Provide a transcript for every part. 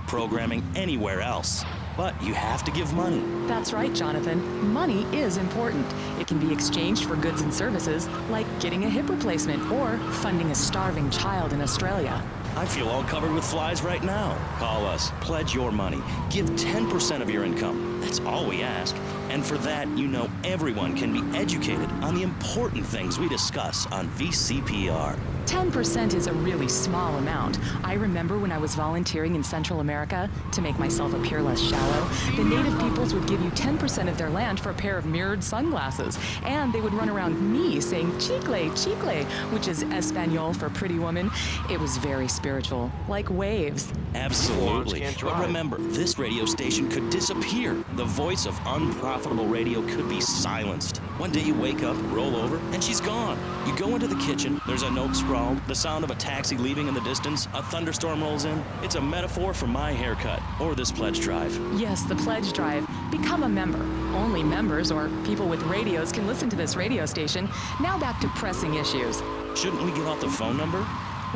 of programming anywhere else. But you have to give money. That's right, Jonathan. Money is important. It can be exchanged for goods and services, like getting a hip replacement or funding a starving child in Australia. I feel all covered with flies right now. Call us, pledge your money, give 10% of your income. That's all we ask. And for that, you know everyone can be educated on the important things we discuss on VCPR. 10% is a really small amount. I remember when I was volunteering in Central America, to make myself appear less shallow, the native peoples would give you 10% of their land for a pair of mirrored sunglasses. And they would run around me saying chicle, chicle, which is Espanol for pretty woman. It was very spiritual, like waves. Absolutely. But remember, this radio station could disappear. The voice of unprofitable radio could be silenced. One day you wake up, roll over, and she's gone. You go into the kitchen, there's a note scrawled, the sound of a taxi leaving in the distance, a thunderstorm rolls in. It's a metaphor for my haircut, or this pledge drive. Yes, the pledge drive. Become a member. Only members or people with radios can listen to this radio station. Now back to pressing issues. Shouldn't we give out the phone number?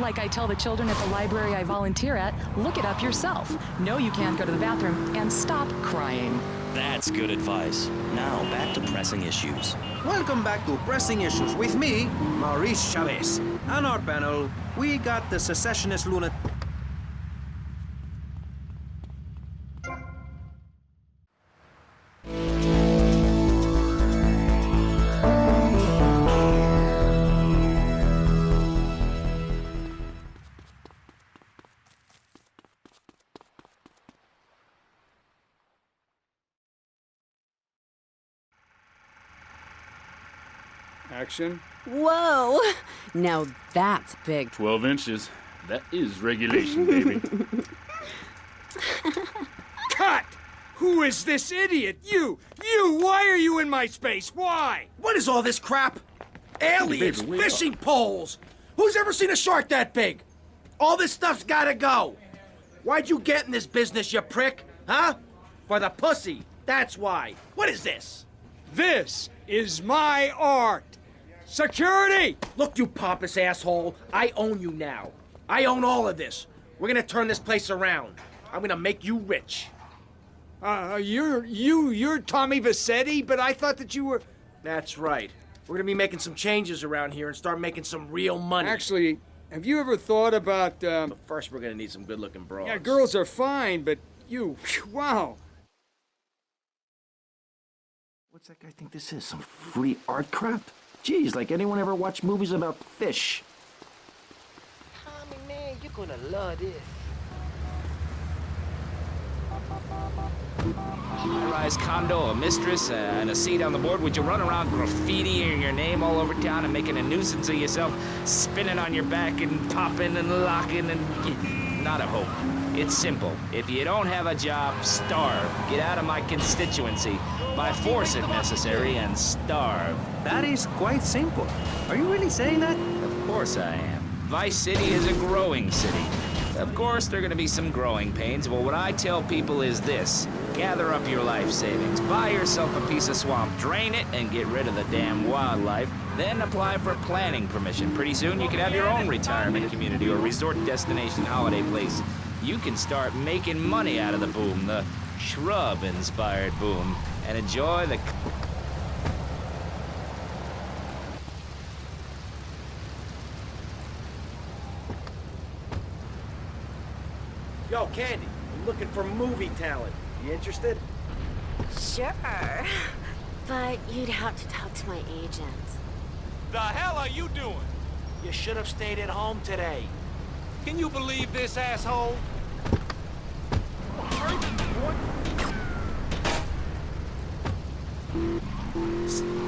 Like I tell the children at the library I volunteer at, look it up yourself. No, you can't go to the bathroom, and stop crying. That's good advice. Now, back to pressing issues. Welcome back to Pressing Issues with me, Maurice Chavez. On our panel, we got the secessionist lunatic. Action. Whoa! Now that's big. 12 inches. That is regulation, baby. Cut! Who is this idiot? You! Why are you in my space? Why? What is all this crap? Aliens, Baby, fishing poles. Who's ever seen a shark that big? All this stuff's gotta go. Why'd you get in this business, you prick? Huh? For the pussy. That's why. What is this? This is my art. Security! Look, you pompous asshole. I own you now. I own all of this. We're gonna turn this place around. I'm gonna make you rich. You're Tommy Vassetti, but I thought that you were... That's right. We're gonna be making some changes around here and start making some real money. Actually, have you ever thought about, But first we're gonna need some good-looking broads. Yeah, girls are fine, but you... Wow. What's that guy think this is? Some free art crap? Geez, like anyone ever watch movies about fish? Tommy, man, you're gonna love this. High-rise condo, a mistress, and a seat on the board. Would you run around graffitiing your name all over town and making a nuisance of yourself, spinning on your back and popping and locking and... Not a hope. It's simple. If you don't have a job, starve. Get out of my constituency. By force if necessary, and starve. That is quite simple. Are you really saying that? Of course I am. Vice City is a growing city. Of course, there are going to be some growing pains. Well, what I tell people is this. Gather up your life savings. Buy yourself a piece of swamp. Drain it and get rid of the damn wildlife. Then apply for planning permission. Pretty soon, you can have your own retirement community or resort destination holiday place. You can start making money out of the boom, the shrub-inspired boom, and enjoy the... Yo, Candy, I'm looking for movie talent. You interested? Sure. But you'd have to talk to my agent. The hell are you doing? You should have stayed at home today. Can you believe this, asshole?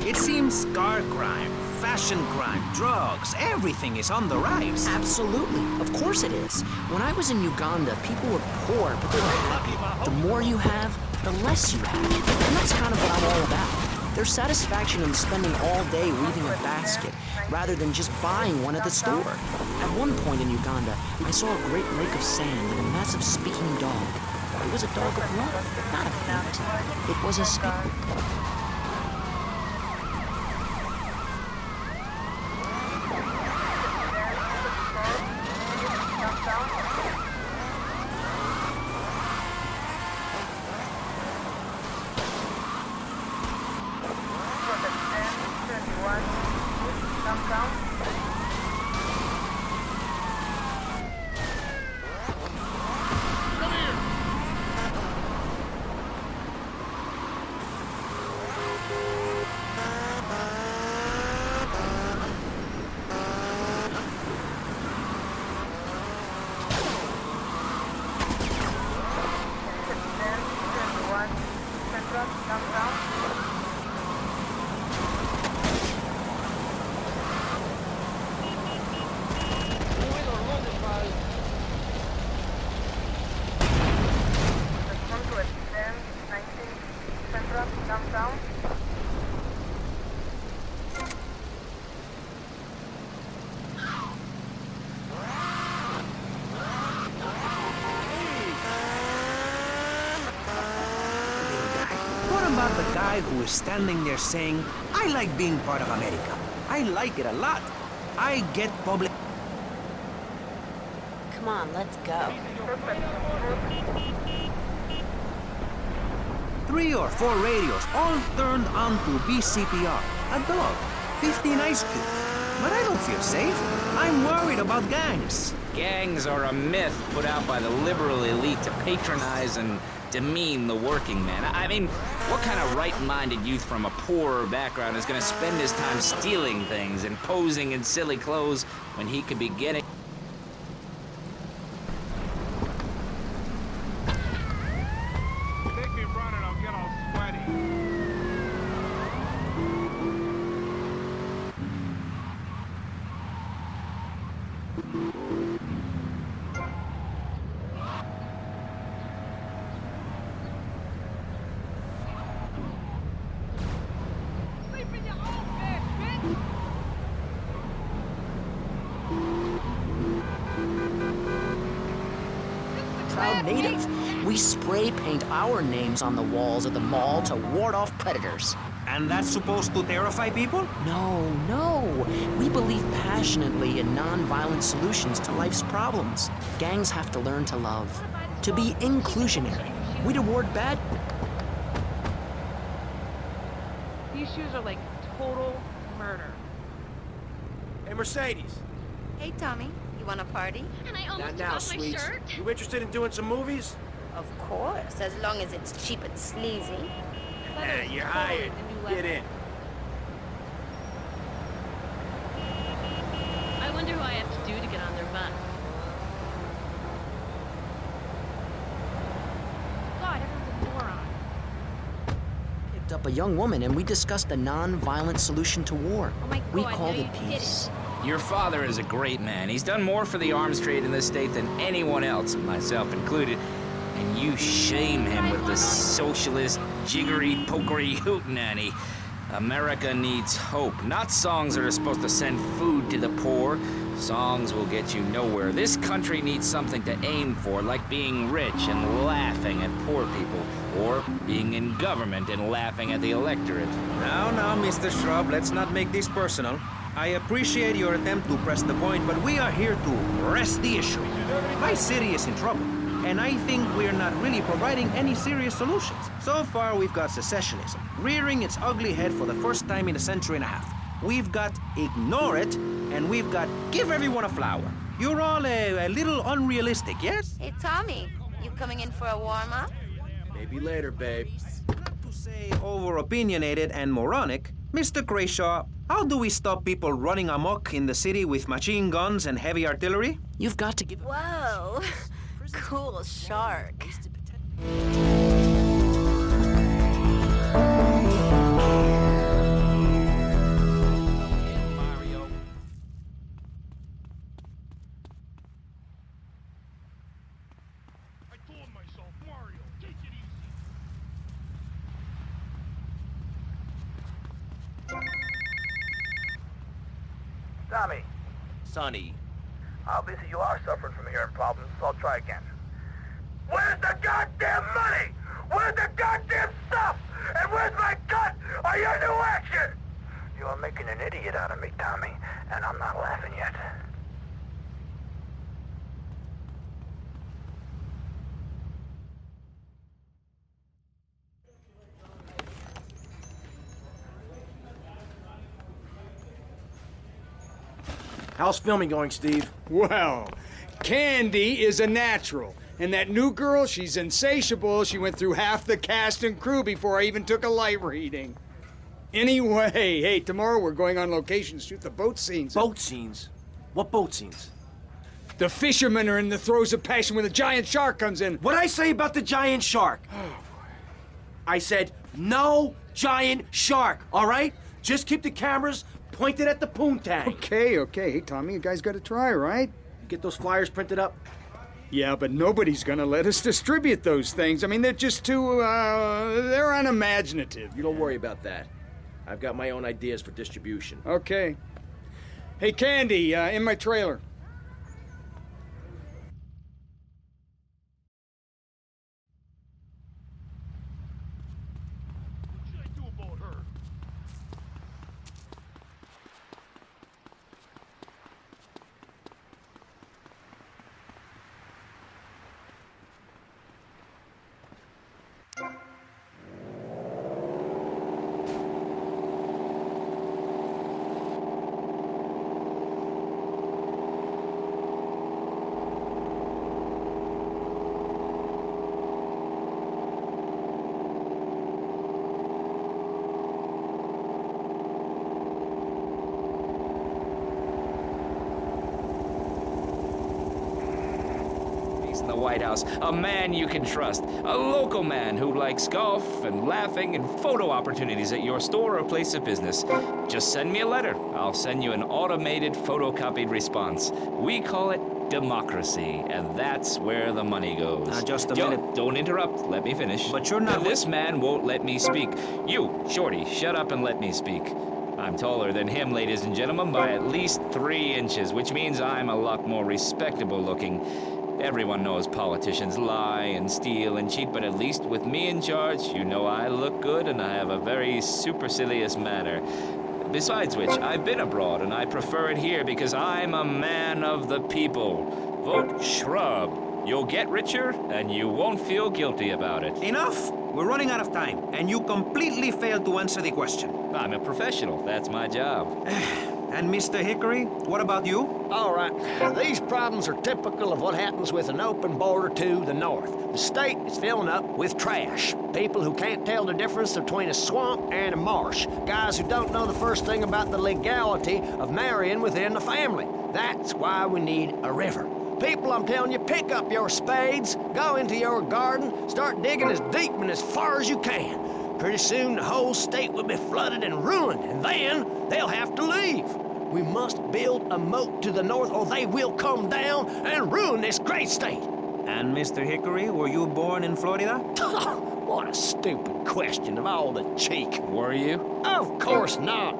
It seems car crime, fashion crime, drugs, everything is on the rise. Absolutely. Of course it is. When I was in Uganda, people were poor, but they were happy. The more you have, the less you have. And that's kind of what I'm all about. There's satisfaction in spending all day weaving a basket, rather than just buying one at the store. At one point in Uganda, I saw a great lake of sand and a massive speaking dog. It was a dog of love, not of hate. It was a speaking... guy who is standing there saying, I like being part of America. I like it a lot. I get public... Come on, let's go. 3 or 4 radios, all turned on to BCPR. A dog, 15 ice cubes. But I don't feel safe. I'm worried about gangs. Gangs are a myth put out by the liberal elite to patronize and demean the working man. I mean, what kind of right-minded youth from a poorer background is gonna spend his time stealing things and posing in silly clothes when he could be getting... Take me running, I'll get all sweaty. Proud native. We spray paint our names on the walls of the mall to ward off predators. And that's supposed to terrify people? No, no. We believe passionately in non-violent solutions to life's problems. Gangs have to learn to love, to be inclusionary. We'd award bad... These shoes are like total murder. Hey, Mercedes. Hey, Tommy, you want a party? And I Not now, sweets. You interested in doing some movies? Of course, as long as it's cheap and sleazy. You're hired. Get in. I wonder who I have to do to get on their bus. God, everyone's a moron. Picked up a young woman and we discussed a non-violent solution to war. Oh my We God, called now it you did peace. Your father is a great man. He's done more for the arms trade in this state than anyone else, myself included. And you shame him with the socialist, jiggery, pokery hootenanny. America needs hope, not songs that are supposed to send food to the poor. Songs will get you nowhere. This country needs something to aim for, like being rich and laughing at poor people, or being in government and laughing at the electorate. Now, Mr. Shrub, let's not make this personal. I appreciate your attempt to press the point, but we are here to rest the issue. My city is in trouble, and I think we're not really providing any serious solutions. So far, we've got secessionism, rearing its ugly head for the first time in a century and a half. We've got ignore it, and we've got give everyone a flower. You're all a little unrealistic, yes? Hey, Tommy, you coming in for a warm-up? Maybe later, babe. Not to say over-opinionated and moronic, Mr. Krayshaw, how do we stop people running amok in the city with machine guns and heavy artillery? You've got to give... Whoa, cool shark. Tommy. Sonny. Obviously you are suffering from hearing problems, so I'll try again. Where's the goddamn money? Where's the goddamn stuff? And where's my cut? Are you new action? You are making an idiot out of me, Tommy, and I'm not laughing yet. How's filming going, Steve? Well, Candy is a natural. And that new girl, she's insatiable. She went through half the cast and crew before I even took a light reading. Anyway, hey, tomorrow we're going on location to shoot the boat scenes. Boat scenes? What boat scenes? The fishermen are in the throes of passion when the giant shark comes in. What'd I say about the giant shark? I said, no giant shark, all right? Just keep the cameras pointed at the poontang. Okay. Hey, Tommy, you guys got to try, right? You get those flyers printed up? Yeah, but nobody's gonna let us distribute those things. I mean, they're just too, they're unimaginative. You don't worry about that. I've got my own ideas for distribution. Okay. Hey, Candy, in my trailer. What should I do the White House, a man you can trust, a local man who likes golf and laughing and photo opportunities at your store or place of business. Just send me a letter. I'll send you an automated photocopied response. We call it democracy, and that's where the money goes. Just a minute. Don't interrupt. Let me finish. But you're not... This man won't let me speak. You, Shorty, shut up and let me speak. I'm taller than him, ladies and gentlemen, by at least 3 inches, which means I'm a lot more respectable looking. Everyone knows politicians lie and steal and cheat, but at least with me in charge, you know I look good and I have a very supercilious manner. Besides which, I've been abroad and I prefer it here because I'm a man of the people. Vote Shrub. You'll get richer and you won't feel guilty about it. Enough! We're running out of time, and you completely failed to answer the question. I'm a professional. That's my job. And Mr. Hickory, what about you? All right. These problems are typical of what happens with an open border to the north. The state is filling up with trash. People who can't tell the difference between a swamp and a marsh. Guys who don't know the first thing about the legality of marrying within the family. That's why we need a river. People, I'm telling you, pick up your spades, go into your garden, start digging as deep and as far as you can. Pretty soon the whole state will be flooded and ruined, and then they'll have to leave. We must build a moat to the north or they will come down and ruin this great state. And Mr. Hickory, were you born in Florida? What a stupid question of all the cheek. Were you? Of course not.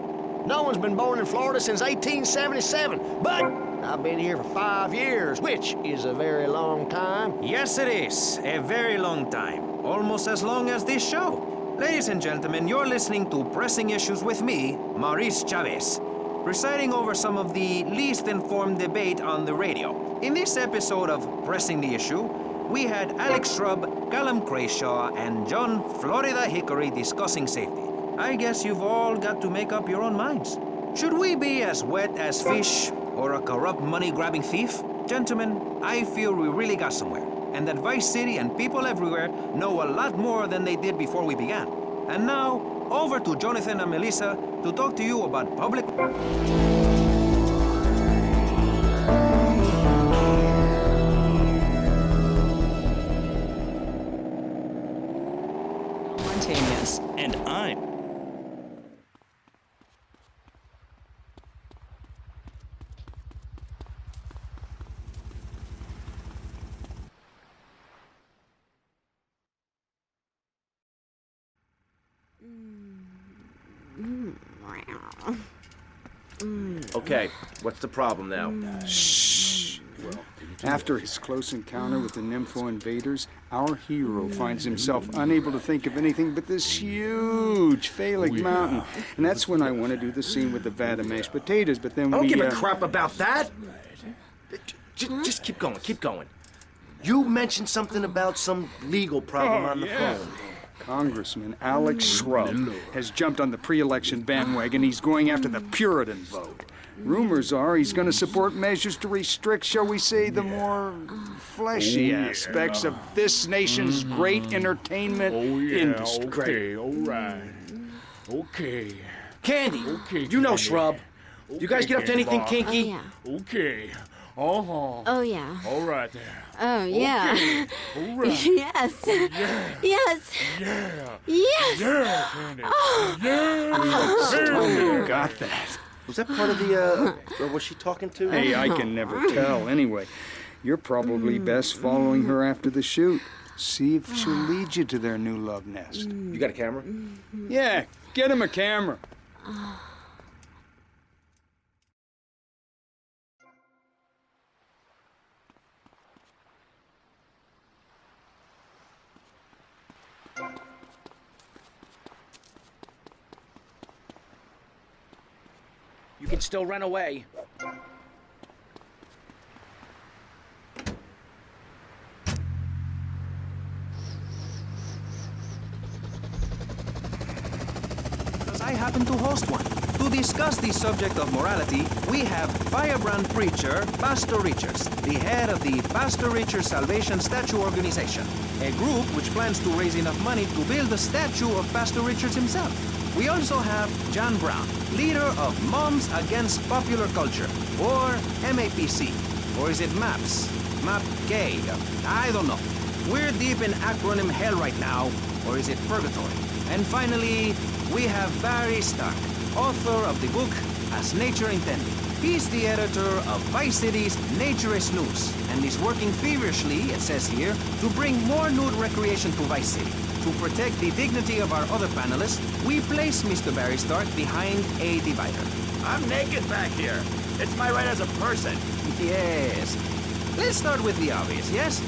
No one's been born in Florida since 1877, but I've been here for 5 years, which is a very long time. Yes, it is. A very long time. Almost as long as this show. Ladies and gentlemen, you're listening to Pressing Issues with me, Maurice Chavez, presiding over some of the least informed debate on the radio. In this episode of Pressing the Issue, we had Alex Shrub, Callum Crayshaw, and John Florida Hickory discussing safety. I guess you've all got to make up your own minds. Should we be as wet as fish or a corrupt money-grabbing thief? Gentlemen, I feel we really got somewhere, and that Vice City and people everywhere know a lot more than they did before we began. And now, over to Jonathan and Melissa to talk to you about public... Spontaneous. And I'm... Okay, what's the problem now? Shh. After his close encounter with the Nympho invaders, our hero finds himself unable to think of anything but this huge phallic mountain. And that's when I want to do the scene with the vat of mashed potatoes, but then I don't give a crap about that. Just keep going, keep going. You mentioned something about some legal problem on the phone. Congressman Alex Shrub has jumped on the pre-election bandwagon. He's going after the Puritan vote. Rumors are he's going to support measures to restrict, shall we say, the more fleshy aspects of this nation's great entertainment industry. Okay, all right. Okay. Candy, you know Shrub. You guys get up to anything kinky? Oh, yeah. Okay. Uh-huh. Oh, yeah. All right there. Oh, yeah. Okay. All right. Yes. Yeah. Yes. Yeah. Yes. Yeah, Candy. Oh. Yeah. You got that. Was that part of the, or was she talking to? Hey, I can never tell. Anyway, you're probably best following her after the shoot. See if she'll lead you to their new love nest. You got a camera? Yeah, get him a camera. You can still run away. Because I happen to host one. To discuss the subject of morality, we have firebrand preacher Pastor Richards, the head of the Pastor Richards Salvation Statue Organization, a group which plans to raise enough money to build a statue of Pastor Richards himself. We also have John Brown, leader of Moms Against Popular Culture, or MAPC, or is it MAPS? map K. I don't know. We're deep in acronym hell right now, or is it purgatory? And finally, we have Barry Stark, author of the book As Nature Intended. He's the editor of Vice City's Naturist News, and is working feverishly, it says here, to bring more nude recreation to Vice City. To protect the dignity of our other panelists, we place Mr. Barry Stark behind a divider. I'm naked back here. It's my right as a person. Yes. Let's start with the obvious, yes?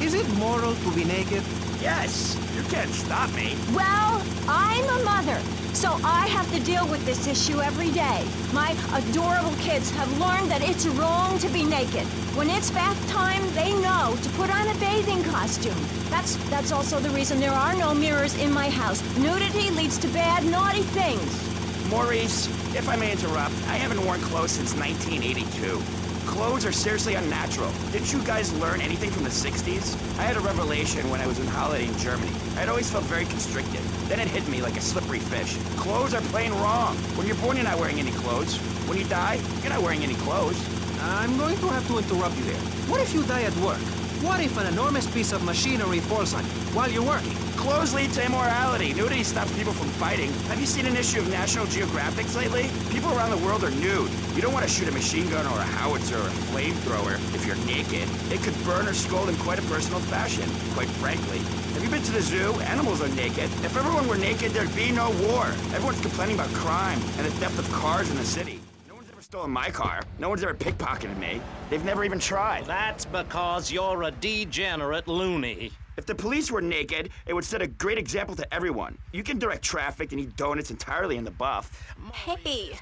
Is it moral to be naked? Yes. You can't stop me. Well, I'm a mother, so I have to deal with this issue every day. My adorable kids have learned that it's wrong to be naked. When it's bath time, they know to put on a bathing costume. That's also the reason there are no mirrors in my house. Nudity leads to bad, naughty things. Maurice, if I may interrupt, I haven't worn clothes since 1982. Clothes are seriously unnatural. Didn't you guys learn anything from the 60s? I had a revelation when I was on holiday in Germany. I'd always felt very constricted. Then it hit me like a slippery fish. Clothes are plain wrong. When you're born, you're not wearing any clothes. When you die, you're not wearing any clothes. I'm going to have to interrupt you there. What if you die at work? What if an enormous piece of machinery falls on you while you're working? Clothes lead to immorality. Nudity stops people from fighting. Have you seen an issue of National Geographic lately? People around the world are nude. You don't want to shoot a machine gun or a howitzer or a flamethrower if you're naked. It could burn or scald in quite a personal fashion, quite frankly. Have you been to the zoo? Animals are naked. If everyone were naked, there'd be no war. Everyone's complaining about crime and the theft of cars in the city. No one's ever stolen my car. No one's ever pickpocketed me. They've never even tried. That's because you're a degenerate loony. If the police were naked, it would set a great example to everyone. You can direct traffic and eat donuts entirely in the buff. Hey.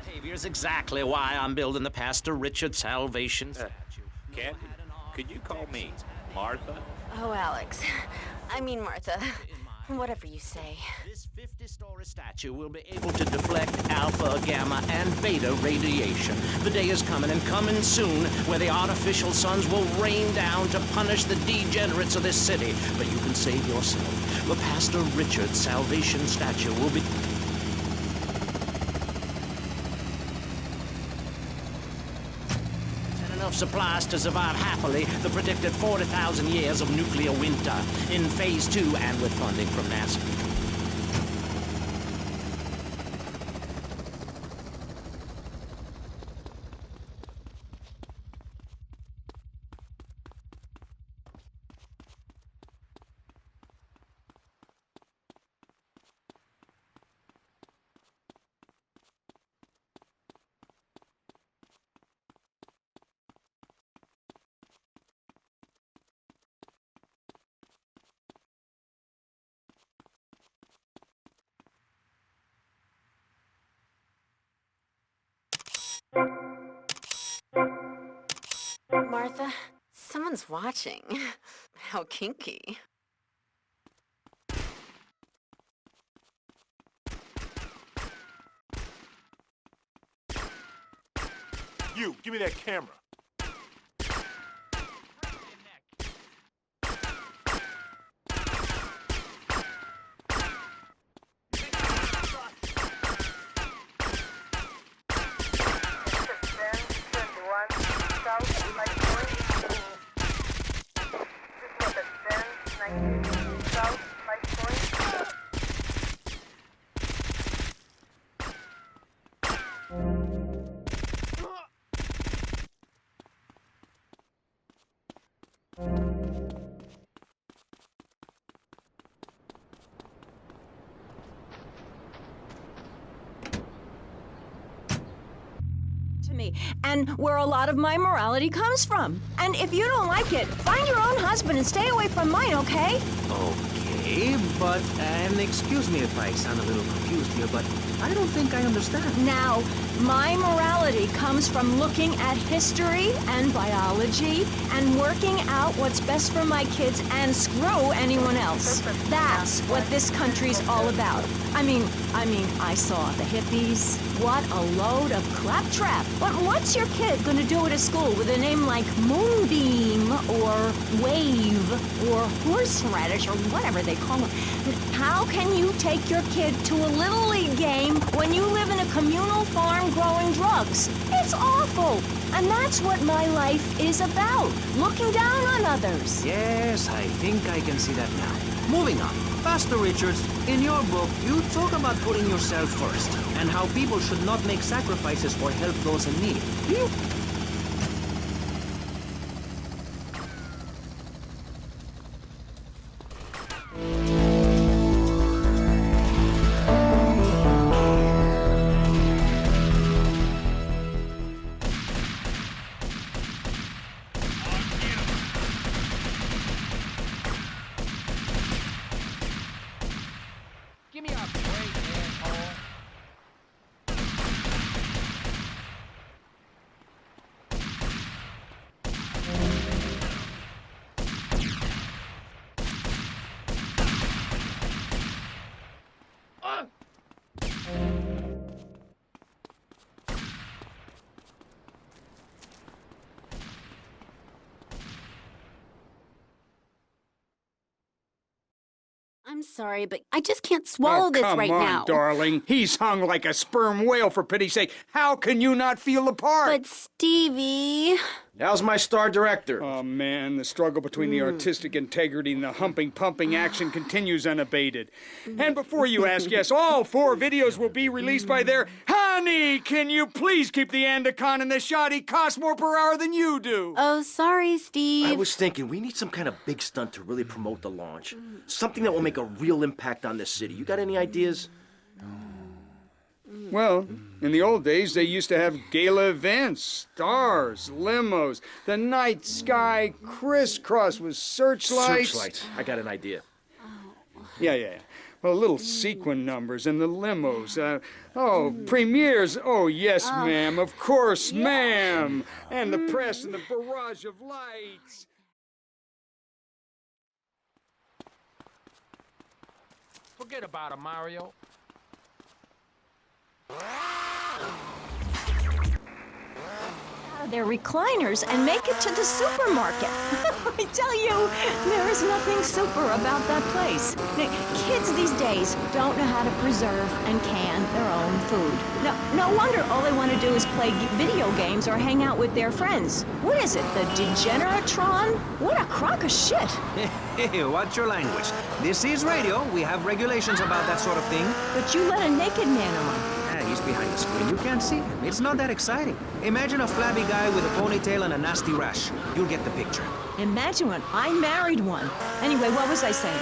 Behavior is exactly why I'm building the Pastor Richard Salvation statue. Candy, could you call me Martha? Oh, Alex. I mean Martha. Whatever you say. This 50-story statue will be able to deflect alpha, gamma, and beta radiation. The day is coming, and coming soon, where the artificial suns will rain down to punish the degenerates of this city. But you can save yourself. The Pastor Richard Salvation statue will be... enough supplies to survive happily the predicted 40,000 years of nuclear winter in Phase 2 and with funding from NASA. Martha, someone's watching. How kinky. You, give me that camera. Me, and where a lot of my morality comes from. And if you don't like it, find your own husband and stay away from mine, okay? Okay, but, and excuse me if I sound a little confused here, but I don't think I understand. Now, my morality comes from looking at history and biology and working out what's best for my kids and screw anyone else. That's what this country's all about. I mean, I saw the hippies. What a load of claptrap. But what's your kid gonna do at a school with a name like Moonbeam or Wave or Horseradish or whatever they call it? How can you take your kid to a Little League game when you live in a communal farm around growing drugs. It's awful. And that's what my life is about, looking down on others. Yes, I think I can see that now. Moving on. Pastor Richards, in your book, you talk about putting yourself first and how people should not make sacrifices or help those in need. Do you... Give me a break, asshole. I'm sorry, but I just can't swallow this right Come now. on, darling. He's hung like a sperm whale, for pity's sake. How can you not feel the part? But Stevie... How's my star director? Oh, man, the struggle between the artistic integrity and the humping, pumping action continues unabated. And before you ask, yes, all 4 videos will be released by their... Honey, can you please keep the Andacon in the shot? He costs more per hour than you do. Oh, sorry, Steve. I was thinking we need some kind of big stunt to really promote the launch. Something that will make a real impact on this city. You got any ideas? Well, in the old days, they used to have gala events, stars, limos, the night sky crisscross with searchlights. Searchlights. I got an idea. Yeah. Well, little sequin numbers and the limos. Premieres. Oh, yes, ma'am. Of course, ma'am. And the press and the barrage of lights. Forget about it, Mario. Out of their recliners and make it to the supermarket. I tell you, there is nothing super about that place. Kids these days don't know how to preserve and can their own food. No wonder all they want to do is play video games or hang out with their friends. What is it, the Degeneratron? What a crock of shit. Hey, watch your language. This is radio. We have regulations about that sort of thing. But you let a naked man on. He's behind the screen. You can't see him. It's not that exciting. Imagine a flabby guy with a ponytail and a nasty rash. You'll get the picture. Imagine one. I married one. Anyway, what was I saying?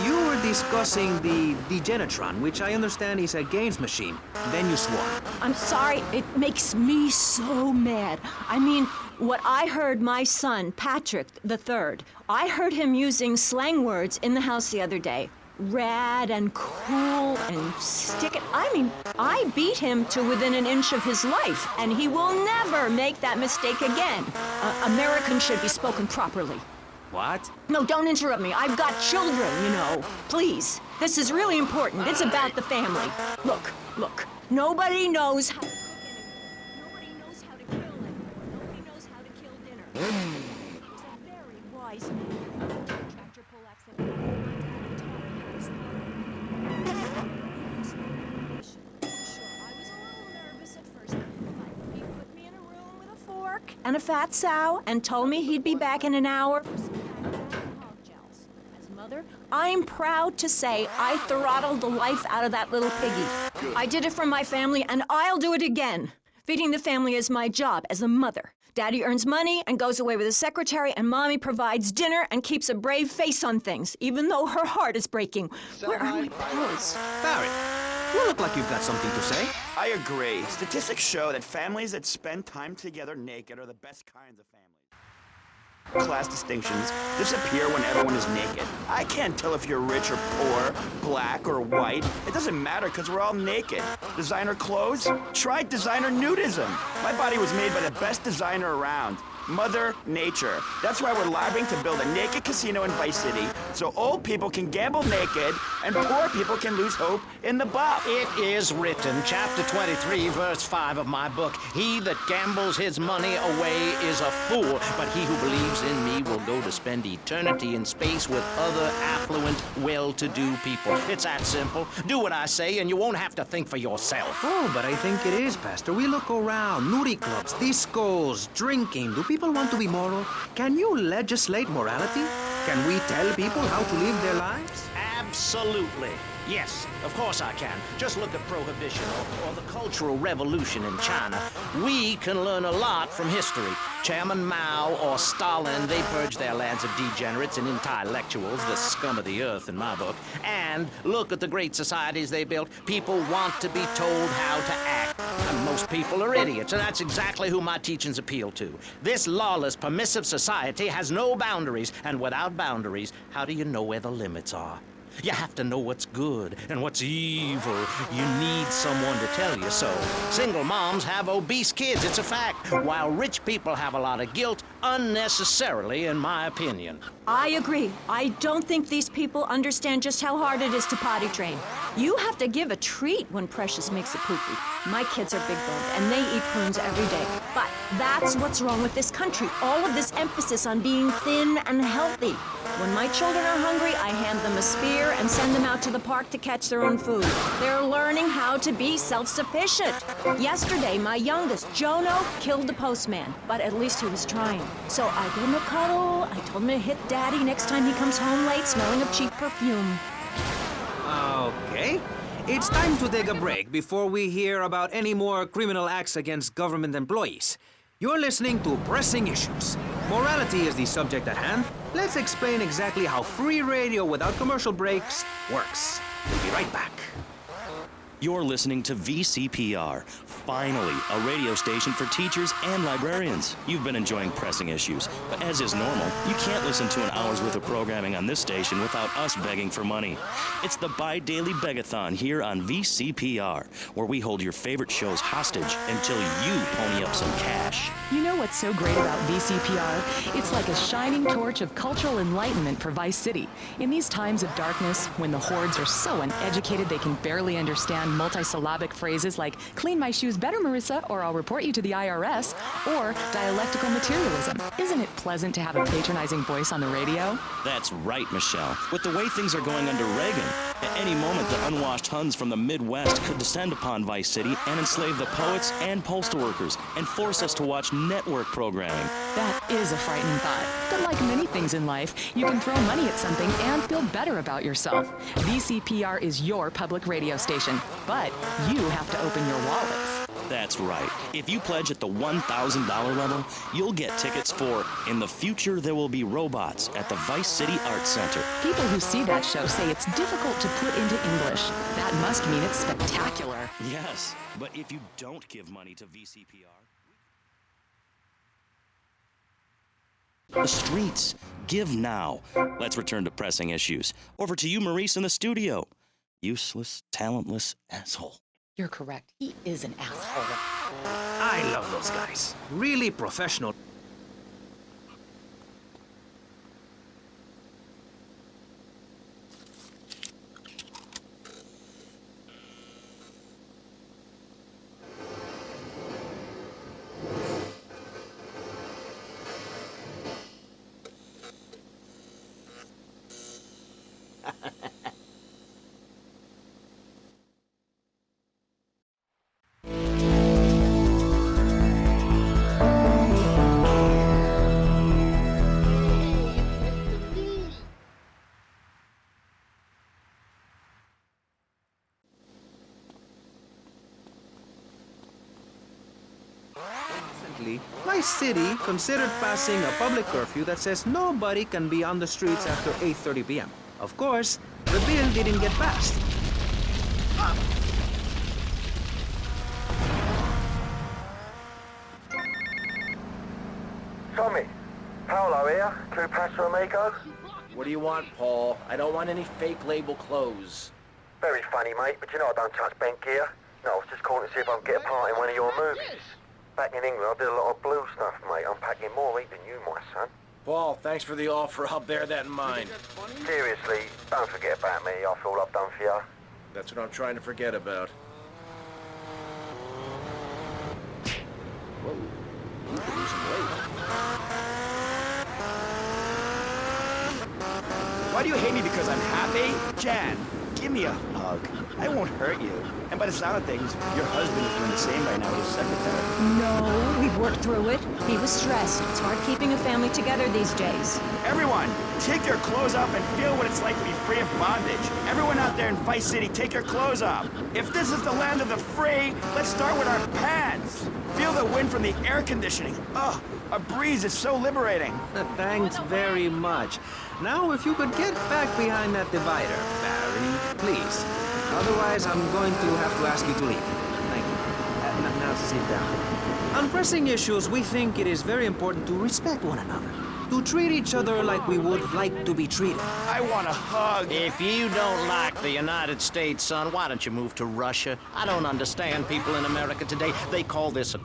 You were discussing the Degenatron, which I understand is a games machine. Then you swore. I'm sorry. It makes me so mad. I mean, what I heard my son, Patrick III, I heard him using slang words in the house the other day. Rad and cool and stick it. I mean, I beat him to within an inch of his life, and he will never make that mistake again. Americans should be spoken properly. What? No, don't interrupt me. I've got children, you know. Please. This is really important. It's about the family. Look. Nobody knows how to cook anything. Nobody knows how to kill anyone. Nobody knows how to kill dinner. He's a very wise man. Tractor pull-ups that and a fat sow and told me he'd be back in an hour for some kind of hog gels. As mother, I'm proud to say I throttled the life out of that little piggy. Good. I did it for my family, and I'll do it again. Feeding the family is my job as a mother. Daddy earns money and goes away with his secretary, and Mommy provides dinner and keeps a brave face on things, even though her heart is breaking. Where are my pills? Barry, you look like you've got something to say. I agree. Statistics show that families that spend time together naked are the best kinds of families. Class distinctions disappear when everyone is naked. I can't tell if you're rich or poor, black or white. It doesn't matter because we're all naked. Designer clothes? Try designer nudism. My body was made by the best designer around. Mother Nature. That's why we're lobbying to build a naked casino in Vice City so old people can gamble naked and poor people can lose hope in the buff. It is written, chapter 23, verse 5 of my book, he that gambles his money away is a fool, but he who believes in me will go to spend eternity in space with other affluent, well-to-do people. It's that simple. Do what I say and you won't have to think for yourself. Oh, but I think it is, Pastor. We look around, nudie clubs, discos, drinking. Do people want to be moral? Can you legislate morality? Can we tell people how to live their lives? Absolutely. Yes, of course I can. Just look at Prohibition or the Cultural Revolution in China. We can learn a lot from history. Chairman Mao or Stalin, they purged their lands of degenerates and intellectuals, the scum of the earth in my book. And look at the great societies they built. People want to be told how to act. And most people are idiots, and that's exactly who my teachings appeal to. This lawless, permissive society has no boundaries, and without boundaries, how do you know where the limits are? You have to know what's good and what's evil. You need someone to tell you so. Single moms have obese kids, it's a fact, while rich people have a lot of guilt, unnecessarily, in my opinion. I agree. I don't think these people understand just how hard it is to potty train. You have to give a treat when Precious makes a poopy. My kids are big-boned, and they eat prunes every day. But that's what's wrong with this country. All of this emphasis on being thin and healthy. When my children are hungry, I hand them a spear and send them out to the park to catch their own food. They're learning how to be self-sufficient. Yesterday, my youngest, Jono, killed the postman, but at least he was trying. So I gave him a cuddle. I told him to hit Daddy next time he comes home late smelling of cheap perfume. Okay. It's time to take a break before we hear about any more criminal acts against government employees. You're listening to Pressing Issues. Morality is the subject at hand. Let's explain exactly how free radio without commercial breaks works. We'll be right back. You're listening to VCPR, finally, a radio station for teachers and librarians. You've been enjoying Pressing Issues, but as is normal, you can't listen to an hour's worth of programming on this station without us begging for money. It's the bi-daily begathon here on VCPR, where we hold your favorite shows hostage until you pony up some cash. You know what's so great about VCPR? It's like a shining torch of cultural enlightenment for Vice City. In these times of darkness, when the hordes are so uneducated they can barely understand multisyllabic phrases like, clean my shoes better, Marissa, or I'll report you to the IRS, or dialectical materialism. Isn't it pleasant to have a patronizing voice on the radio? That's right, Michelle. With the way things are going under Reagan, at any moment the unwashed Huns from the Midwest could descend upon Vice City and enslave the poets and postal workers and force us to watch network programming. That is a frightening thought. But like many things in life, you can throw money at something and feel better about yourself. VCPR is your public radio station, but you have to open your wallets. That's right. If you pledge at the $1,000 level, you'll get tickets for In the Future There Will Be Robots at the Vice City Arts Center. People who see that show say it's difficult to put into English. That must mean it's spectacular. Yes, but if you don't give money to VCPR... The streets. Give now. Let's return to Pressing Issues. Over to you, Maurice, in the studio. Useless, talentless asshole. You're correct. He is an asshole. I love those guys. Really professional. Vice City considered passing a public curfew that says nobody can be on the streets after 8:30 p.m. Of course, the bill didn't get passed. Tommy, Paolo here, Clue Paso Amigo. What do you want, Paul? I don't want any fake label clothes. Very funny, mate, but you know I don't touch bent gear. No, I was just calling to see if I can get a part in one of your movies. Back in England, I did a lot of blue stuff, mate. I'm packing more heat than you, my son. Paul, thanks for the offer. I'll bear that in mind. Seriously, don't forget about me after all I've done for you. That's what I'm trying to forget about. Whoa. He's losing weight. Why do you hate me because I'm happy? Jan, give me a hug. I won't hurt you. And by the sound of things, your husband is doing the same right now with his secretary. No, we've worked through it. He was stressed. It's hard keeping a family together these days. Everyone, take your clothes off and feel what it's like to be free of bondage. Everyone out there in Vice City, take your clothes off. If this is the land of the free, let's start with our pants. Feel the wind from the air conditioning. Oh, a breeze is so liberating. Thanks very much. Now, if you could get back behind that divider, Barry, please. Otherwise, I'm going to have to ask you to leave. Thank you. Now sit down. On pressing issues, we think it is very important to respect one another. To treat each other like we would like to be treated. I want a hug. If you don't like the United States, son, why don't you move to Russia? I don't understand people in America today. They call this a